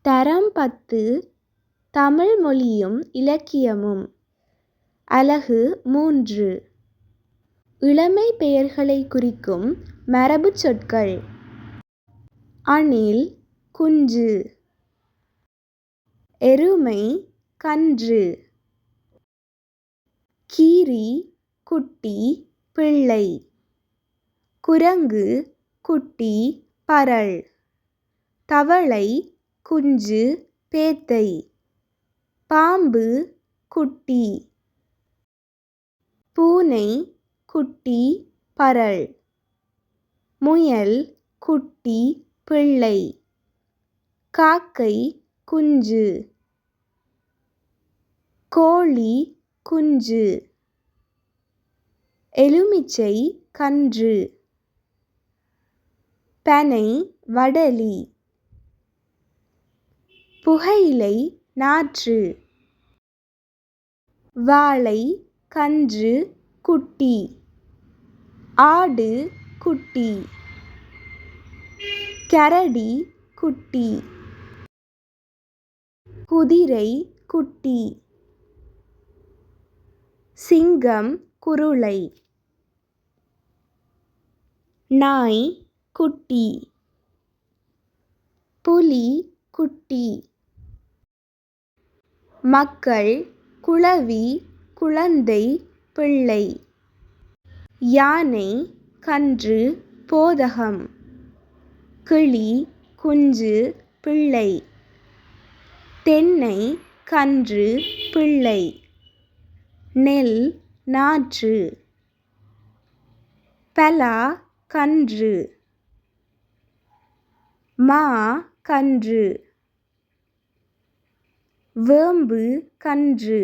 தரம் 10 தமிழ் மொழியும் இலக்கியமும். அலகு 3 இளமை பெயர்களை குறிக்கும் மரபுச் சொற்கள். அணில் குஞ்சு, எருமை கன்று, கீரி குட்டி பிள்ளை, குரங்கு குட்டி பறள், தவளை குஞ்சு பேத்தை, பாம்பு குட்டி, பூனை குட்டி பறள், முயல் குட்டி பிள்ளை, காக்கை குஞ்சு, கோழி குஞ்சு, எலுமிச்சை கன்று, பனை வடலி, புகையிலை நாற்று, வாழை கன்று குட்டி, ஆடு குட்டி, கரடி குட்டி, குதிரை குட்டி, சிங்கம் குருளை, நாய் குட்டி, புலி குட்டி, மக்கள் குளவி குழந்தை பிள்ளை, யானை கன்று போதகம், கிளி குஞ்சு பிள்ளை, தென்னை கன்று பிள்ளை, நெல் நாற்று, பலா கன்று, மா கன்று, வேம்பு கன்று,